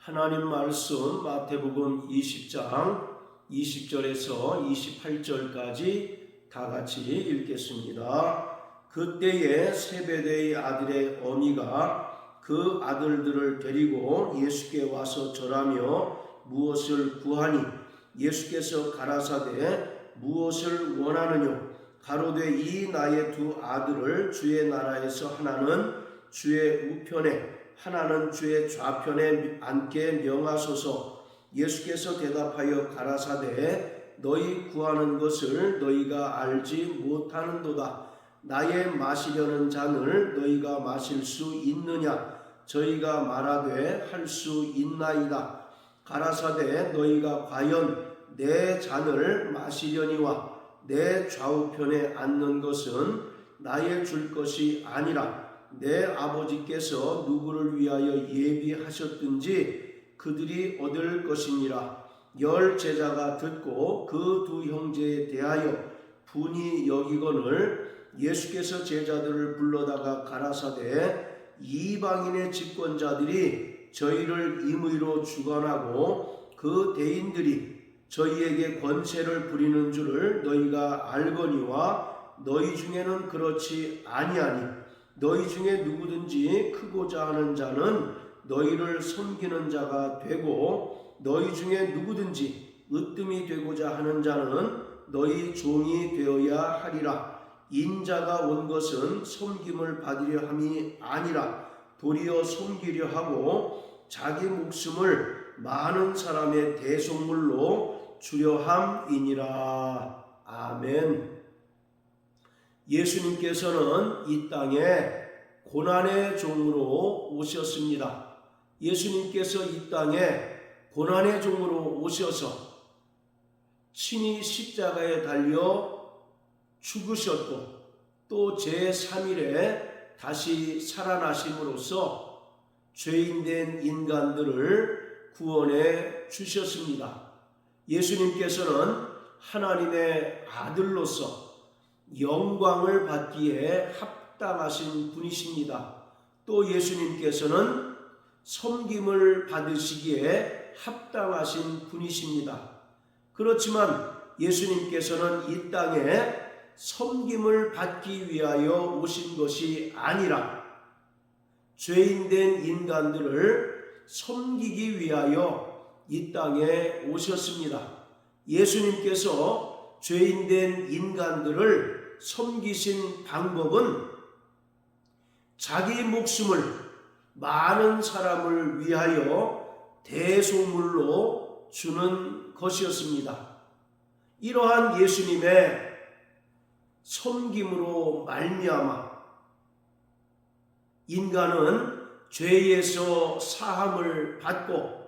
하나님 말씀 마태복음 20장 20절에서 28절까지 다 같이 읽겠습니다. 그때에 세베대의 아들의 어미가 그 아들들을 데리고 예수께 와서 절하며 무엇을 구하니 예수께서 가라사대 무엇을 원하느뇨 가로되 이 나의 두 아들을 주의 나라에서 하나는 주의 우편에 하나는 주의 좌편에 앉게 명하소서. 예수께서 대답하여 가라사대 너희 구하는 것을 너희가 알지 못하는도다. 나의 마시려는 잔을 너희가 마실 수 있느냐? 저희가 말하되 할 수 있나이다. 가라사대 너희가 과연 내 잔을 마시려니와 내 좌우편에 앉는 것은 나의 줄 것이 아니라 내 아버지께서 누구를 위하여 예비하셨든지 그들이 얻을 것이니라. 10 제자가 듣고 그 두 형제에 대하여 분이 여기거늘 예수께서 제자들을 불러다가 가라사대 이방인의 집권자들이 저희를 임의로 주관하고 그 대인들이 저희에게 권세를 부리는 줄을 너희가 알거니와 너희 중에는 그렇지 아니하니 너희 중에 누구든지 크고자 하는 자는 너희를 섬기는 자가 되고 너희 중에 누구든지 으뜸이 되고자 하는 자는 너희 종이 되어야 하리라. 인자가 온 것은 섬김을 받으려 함이 아니라 도리어 섬기려 하고 자기 목숨을 많은 사람의 대속물로 주려 함이니라. 아멘. 예수님께서는 이 땅에 고난의 종으로 오셨습니다. 예수님께서 이 땅에 고난의 종으로 오셔서 친히 십자가에 달려 죽으셨고 또 제3일에 다시 살아나심으로써 죄인된 인간들을 구원해 주셨습니다. 예수님께서는 하나님의 아들로서 영광을 받기에 합당하신 분이십니다. 또 예수님께서는 섬김을 받으시기에 합당하신 분이십니다. 그렇지만 예수님께서는 이 땅에 섬김을 받기 위하여 오신 것이 아니라 죄인된 인간들을 섬기기 위하여 이 땅에 오셨습니다. 예수님께서 죄인된 인간들을 섬기신 방법은 자기 목숨을 많은 사람을 위하여 대속물로 주는 것이었습니다. 이러한 예수님의 섬김으로 말미암아 인간은 죄에서 사함을 받고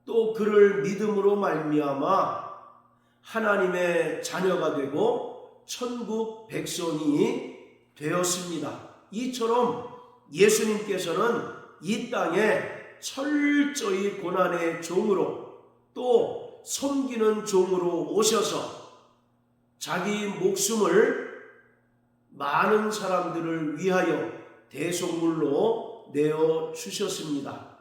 또 그를 믿음으로 말미암아 하나님의 자녀가 되고 천국 백성이 되었습니다. 이처럼 예수님께서는 이 땅에 철저히 고난의 종으로 또 섬기는 종으로 오셔서 자기 목숨을 많은 사람들을 위하여 대속물로 내어 주셨습니다.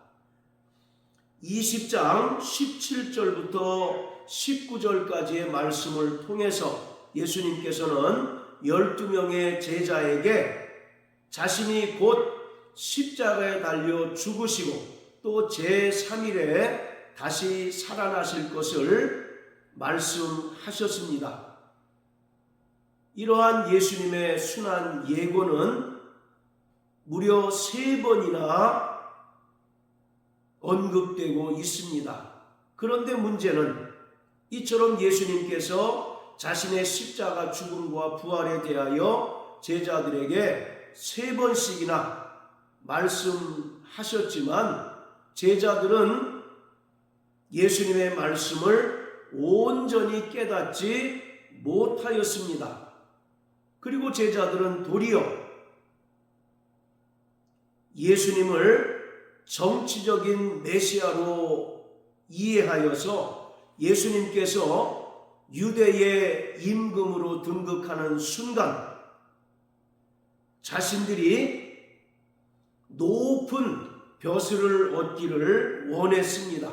20장 17절부터 19절까지의 말씀을 통해서 예수님께서는 12명의 제자에게 자신이 곧 십자가에 달려 죽으시고 또 제3일에 다시 살아나실 것을 말씀하셨습니다. 이러한 예수님의 순한 예고는 무려 3번이나 언급되고 있습니다. 그런데 문제는 이처럼 예수님께서 자신의 십자가 죽음과 부활에 대하여 제자들에게 3번씩이나 말씀하셨지만 제자들은 예수님의 말씀을 온전히 깨닫지 못하였습니다. 그리고 제자들은 도리어 예수님을 정치적인 메시아로 이해하여서 예수님께서 유대의 임금으로 등극하는 순간 자신들이 높은 벼슬을 얻기를 원했습니다.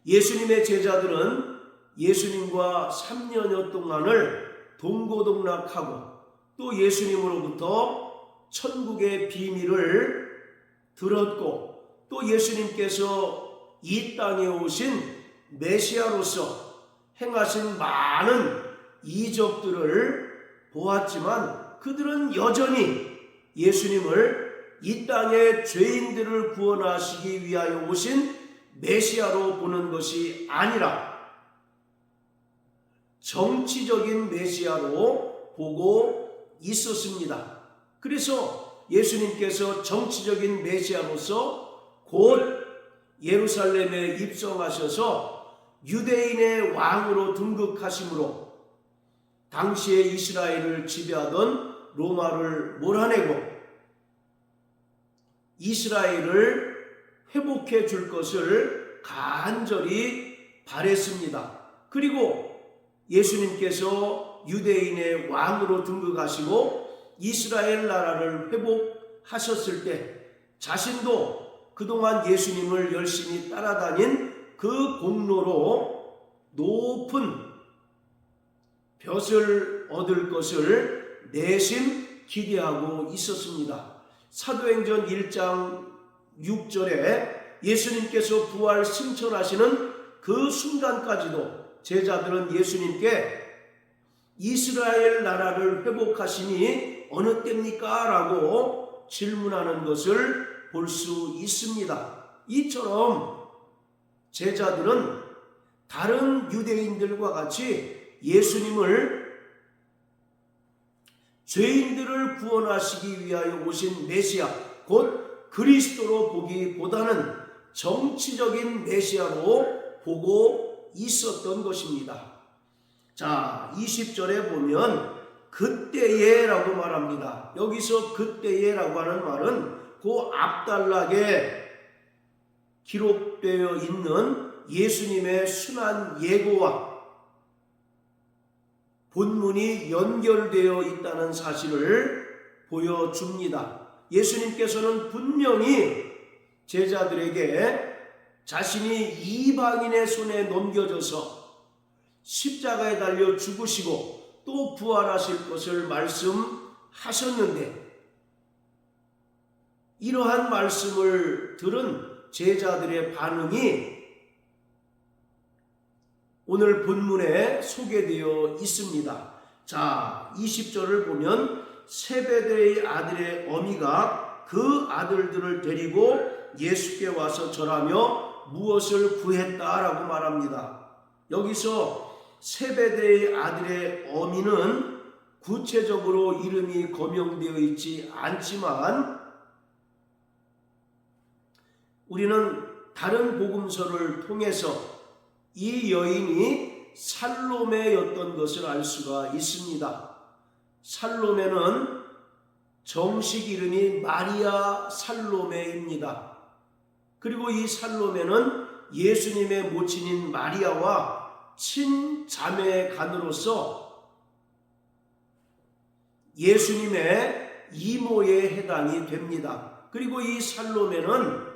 예수님의 제자들은 예수님과 3년여 동안을 동고동락하고 또 예수님으로부터 천국의 비밀을 들었고 또 예수님께서 이 땅에 오신 메시아로서 행하신 많은 이적들을 보았지만 그들은 여전히 예수님을 이 땅의 죄인들을 구원하시기 위하여 오신 메시아로 보는 것이 아니라 정치적인 메시아로 보고 있었습니다. 그래서 예수님께서 정치적인 메시아로서 곧 예루살렘에 입성하셔서 유대인의 왕으로 등극하심으로 당시에 이스라엘을 지배하던 로마를 몰아내고 이스라엘을 회복해 줄 것을 간절히 바랬습니다. 그리고 예수님께서 유대인의 왕으로 등극하시고 이스라엘 나라를 회복하셨을 때 자신도 그동안 예수님을 열심히 따라다닌 그 공로로 높은 벼슬 얻을 것을 내심 기대하고 있었습니다. 사도행전 1장 6절에 예수님께서 부활 승천하시는 그 순간까지도 제자들은 예수님께 이스라엘 나라를 회복하시니 어느 때입니까? 라고 질문하는 것을 볼 수 있습니다. 이처럼 제자들은 다른 유대인들과 같이 예수님을 죄인들을 구원하시기 위하여 오신 메시아 곧 그리스도로 보기보다는 정치적인 메시아로 보고 있었던 것입니다. 자, 20절에 보면 그때에 라고 말합니다. 여기서 그때에 라고 하는 말은 그 앞단락에 기록되어 있는 예수님의 순환 예고와 본문이 연결되어 있다는 사실을 보여줍니다. 예수님께서는 분명히 제자들에게 자신이 이방인의 손에 넘겨져서 십자가에 달려 죽으시고 또 부활하실 것을 말씀하셨는데 이러한 말씀을 들은 제자들의 반응이 오늘 본문에 소개되어 있습니다. 자, 20절을 보면 세베대의 아들의 어미가 그 아들들을 데리고 예수께 와서 절하며 무엇을 구했다라고 말합니다. 여기서 세베대의 아들의 어미는 구체적으로 이름이 거명되어 있지 않지만 우리는 다른 복음서를 통해서 이 여인이 살로메였던 것을 알 수가 있습니다. 살로메는 정식 이름이 마리아 살로메입니다. 그리고 이 살로메는 예수님의 모친인 마리아와 친자매 간으로서 예수님의 이모에 해당이 됩니다. 그리고 이 살로메는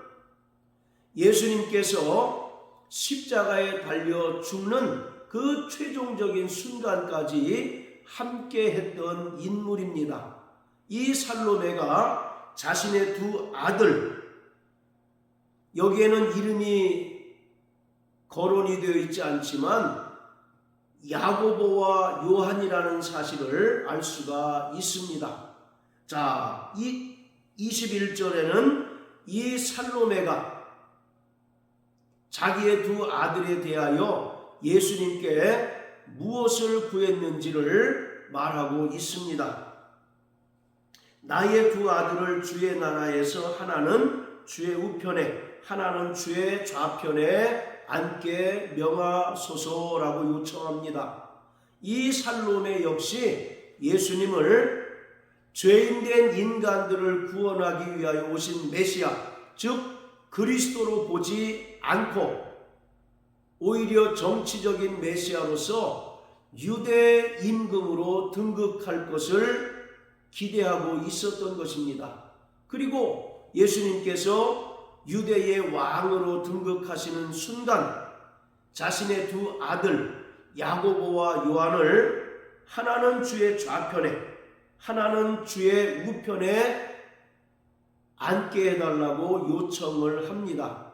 예수님께서 십자가에 달려 죽는 그 최종적인 순간까지 함께 했던 인물입니다. 이 살로메가 자신의 두 아들, 여기에는 이름이 거론이 되어 있지 않지만 야고보와 요한이라는 사실을 알 수가 있습니다. 자, 이 21절에는 이 살로메가 자기의 두 아들에 대하여 예수님께 무엇을 구했는지를 말하고 있습니다. 나의 두 아들을 주의 나라에서 하나는 주의 우편에 하나는 주의 좌편에 앉게 명하소서라고 요청합니다. 이 살로메 역시 예수님을 죄인된 인간들을 구원하기 위하여 오신 메시아, 즉 그리스도로 보지 않고 오히려 정치적인 메시아로서 유대 임금으로 등극할 것을 기대하고 있었던 것입니다. 그리고 예수님께서 유대의 왕으로 등극하시는 순간 자신의 두 아들 야고보와 요한을 하나는 주의 좌편에 하나는 주의 우편에 앉게 해달라고 요청을 합니다.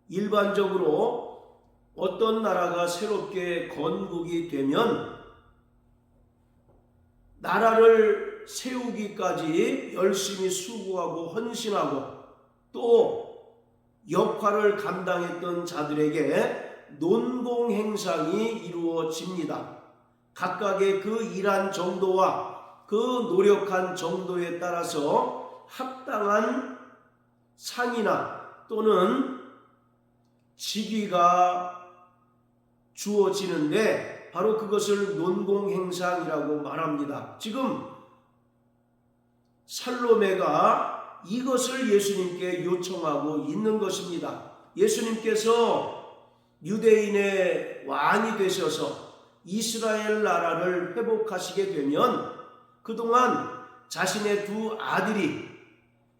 일반적으로 어떤 나라가 새롭게 건국이 되면 나라를 세우기까지 열심히 수고하고 헌신하고 또 역할을 감당했던 자들에게 논공행상이 이루어집니다. 각각의 그 일한 정도와 그 노력한 정도에 따라서 합당한 상이나 또는 직위가 주어지는데 바로 그것을 논공행상이라고 말합니다. 지금 살로메가 이것을 예수님께 요청하고 있는 것입니다. 예수님께서 유대인의 왕이 되셔서 이스라엘 나라를 회복하시게 되면 그동안 자신의 두 아들이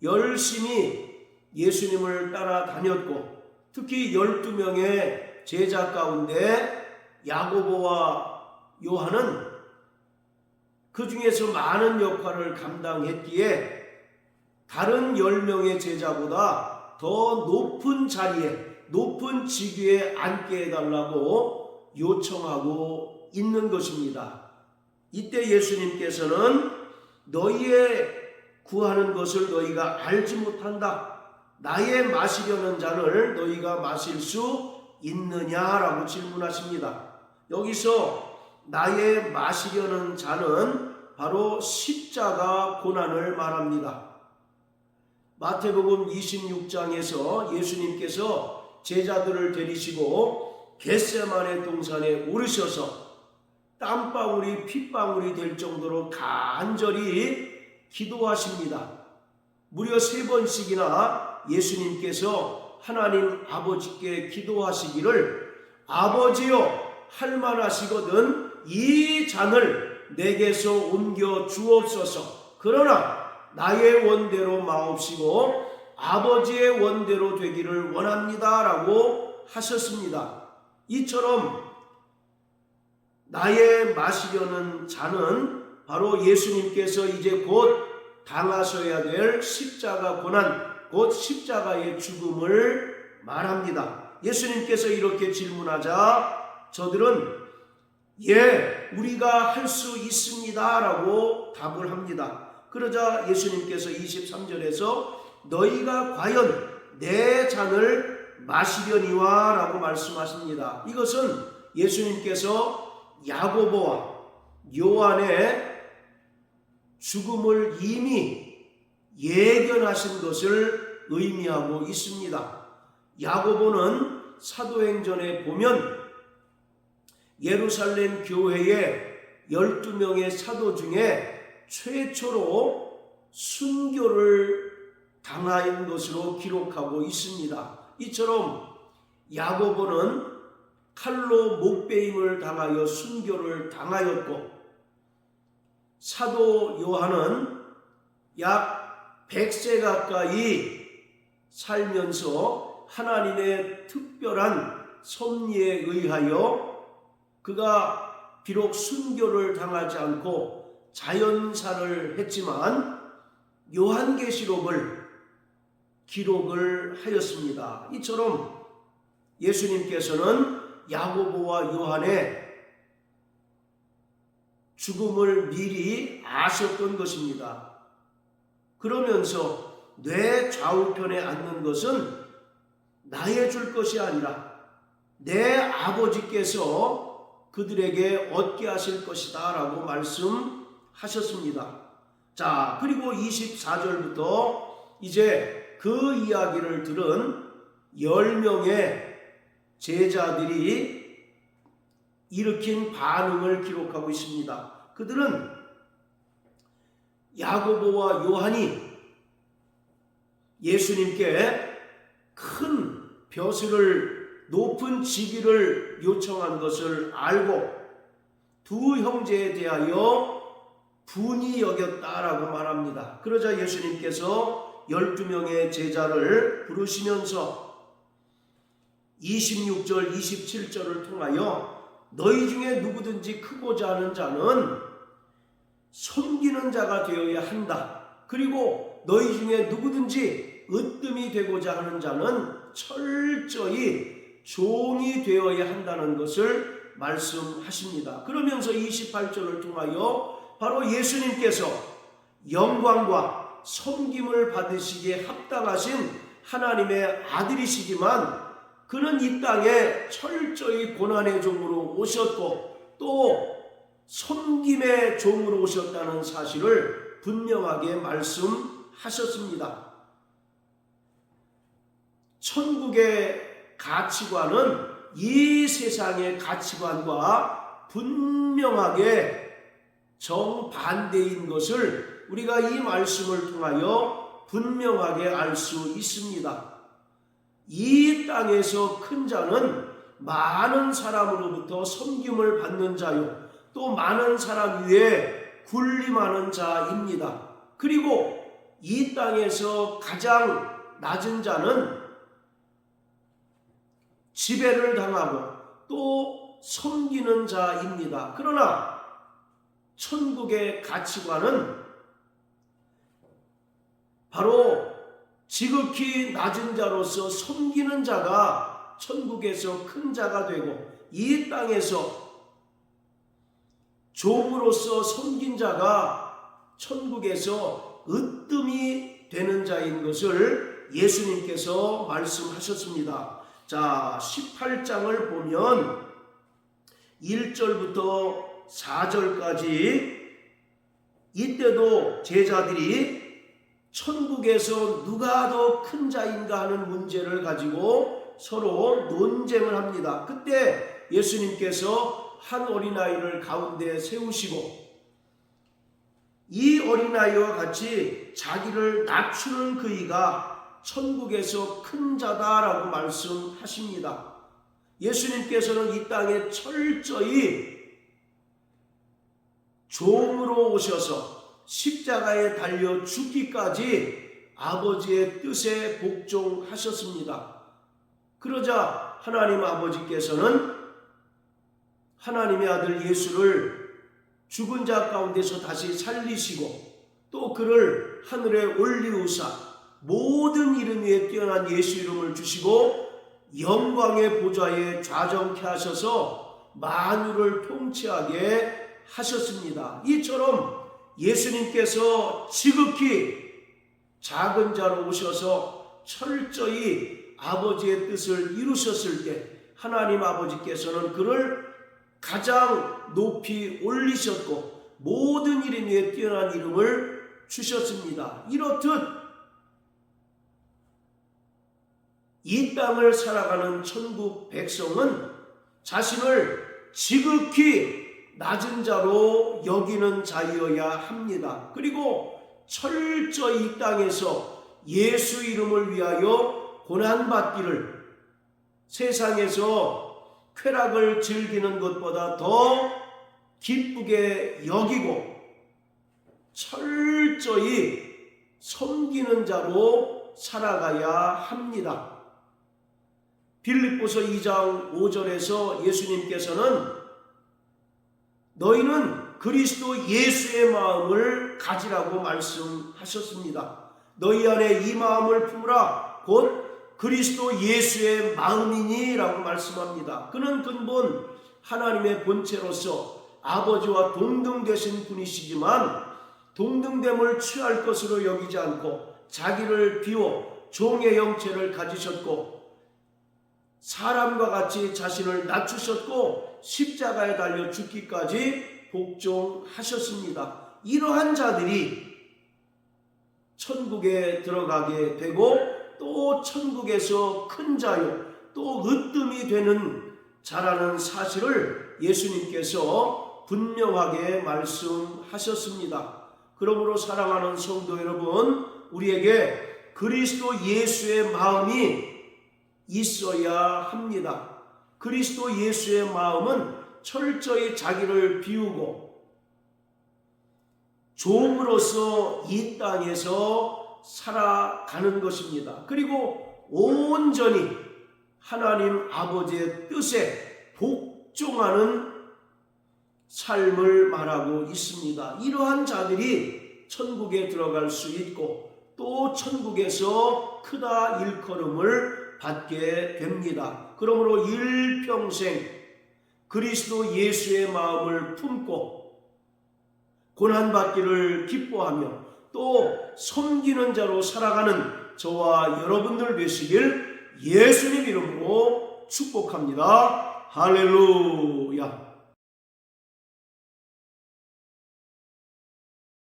열심히 예수님을 따라다녔고 특히 12명의 제자 가운데 야고보와 요한은 그 중에서 많은 역할을 감당했기에 다른 10명의 제자보다 더 높은 자리에 높은 직위에 앉게 해달라고 요청하고 있는 것입니다. 이때 예수님께서는 너희의 구하는 것을 너희가 알지 못한다. 나의 마시려는 잔을 너희가 마실 수 있느냐라고 질문하십니다. 여기서 나의 마시려는 잔은 바로 십자가 고난을 말합니다. 마태복음 26장에서 예수님께서 제자들을 데리시고 겟세마네 동산에 오르셔서 땀방울이 핏방울이 될 정도로 간절히 기도하십니다. 무려 3번씩이나 예수님께서 하나님 아버지께 기도하시기를 아버지여 할만하시거든 이 잔을 내게서 옮겨 주옵소서. 그러나 나의 원대로 마옵시고 아버지의 원대로 되기를 원합니다 라고 하셨습니다. 이처럼 나의 마시려는 잔은 바로 예수님께서 이제 곧 당하셔야 될 십자가 고난, 곧 십자가의 죽음을 말합니다. 예수님께서 이렇게 질문하자 저들은 예, 우리가 할 수 있습니다 라고 답을 합니다. 그러자 예수님께서 23절에서 너희가 과연 내 잔을 마시려니와 라고 말씀하십니다. 이것은 예수님께서 야고보와 요한의 죽음을 이미 예견하신 것을 의미하고 있습니다. 야고보는 사도행전에 보면 예루살렘 교회의 12명의 사도 중에 최초로 순교를 당한 것으로 기록하고 있습니다. 이처럼 야고보는 칼로 목베임을 당하여 순교를 당하였고 사도 요한은 약 100세 가까이 살면서 하나님의 특별한 섭리에 의하여 그가 비록 순교를 당하지 않고 자연사를 했지만 요한계시록을 기록을 하였습니다. 이처럼 예수님께서는 야고보와 요한의 죽음을 미리 아셨던 것입니다. 그러면서 내 좌우편에 앉는 것은 나의 줄 것이 아니라 내 아버지께서 그들에게 얻게 하실 것이다 라고 말씀하셨습니다. 자, 그리고 24절부터 이제 그 이야기를 들은 10명의 제자들이 일으킨 반응을 기록하고 있습니다. 그들은 야고보와 요한이 예수님께 큰 벼슬을 높은 직위를 요청한 것을 알고 두 형제에 대하여 분이 여겼다라고 말합니다. 그러자 예수님께서 12명의 제자를 부르시면서 26절 27절을 통하여 너희 중에 누구든지 크고자 하는 자는 섬기는 자가 되어야 한다. 그리고 너희 중에 누구든지 으뜸이 되고자 하는 자는 철저히 종이 되어야 한다는 것을 말씀하십니다. 그러면서 28절을 통하여 바로 예수님께서 영광과 섬김을 받으시기에 합당하신 하나님의 아들이시지만 그는 이 땅에 철저히 고난의 종으로 오셨고 또 섬김의 종으로 오셨다는 사실을 분명하게 말씀하셨습니다. 천국의 가치관은 이 세상의 가치관과 분명하게 정반대인 것을 우리가 이 말씀을 통하여 분명하게 알 수 있습니다. 이 땅에서 큰 자는 많은 사람으로부터 섬김을 받는 자요, 또 많은 사람 위에 군림하는 자입니다. 그리고 이 땅에서 가장 낮은 자는 지배를 당하고 또 섬기는 자입니다. 그러나 천국의 가치관은 바로 지극히 낮은 자로서 섬기는 자가 천국에서 큰 자가 되고 이 땅에서 종으로서 섬긴 자가 천국에서 으뜸이 되는 자인 것을 예수님께서 말씀하셨습니다. 자, 18장을 보면 1절부터 4절까지 이때도 제자들이 천국에서 누가 더 큰 자인가 하는 문제를 가지고 서로 논쟁을 합니다. 그때 예수님께서 한 어린아이를 가운데 세우시고 이 어린아이와 같이 자기를 낮추는 그이가 천국에서 큰 자다라고 말씀하십니다. 예수님께서는 이 땅에 철저히 종으로 오셔서 십자가에 달려 죽기까지 아버지의 뜻에 복종하셨습니다. 그러자 하나님 아버지께서는 하나님의 아들 예수를 죽은 자 가운데서 다시 살리시고 또 그를 하늘에 올리우사 모든 이름 위에 뛰어난 예수 이름을 주시고 영광의 보좌에 좌정케 하셔서 만유를 통치하게 하셨습니다. 이처럼 예수님께서 지극히 작은 자로 오셔서 철저히 아버지의 뜻을 이루셨을 때 하나님 아버지께서는 그를 가장 높이 올리셨고 모든 이름 위에 뛰어난 이름을 주셨습니다. 이렇듯 이 땅을 살아가는 천국 백성은 자신을 지극히 낮은 자로 여기는 자이어야 합니다. 그리고 철저히 이 땅에서 예수 이름을 위하여 고난받기를 세상에서 쾌락을 즐기는 것보다 더 기쁘게 여기고 철저히 섬기는 자로 살아가야 합니다. 빌립보서 2장 5절에서 예수님께서는 너희는 그리스도 예수의 마음을 가지라고 말씀하셨습니다. 너희 안에 이 마음을 품으라 곧 그리스도 예수의 마음이니 라고 말씀합니다. 그는 근본 하나님의 본체로서 아버지와 동등되신 분이시지만 동등됨을 취할 것으로 여기지 않고 자기를 비워 종의 형체를 가지셨고 사람과 같이 자신을 낮추셨고 십자가에 달려 죽기까지 복종하셨습니다. 이러한 자들이 천국에 들어가게 되고 또 천국에서 큰 자요 또 으뜸이 되는 자라는 사실을 예수님께서 분명하게 말씀하셨습니다. 그러므로 사랑하는 성도 여러분, 우리에게 그리스도 예수의 마음이 있어야 합니다. 그리스도 예수의 마음은 철저히 자기를 비우고 종으로서 이 땅에서 살아가는 것입니다. 그리고 온전히 하나님 아버지의 뜻에 복종하는 삶을 말하고 있습니다. 이러한 자들이 천국에 들어갈 수 있고 또 천국에서 크다 일컬음을 받게 됩니다. 그러므로 일평생 그리스도 예수의 마음을 품고 고난받기를 기뻐하며 또 섬기는 자로 살아가는 저와 여러분들 되시길 예수님 이름으로 축복합니다. 할렐루야.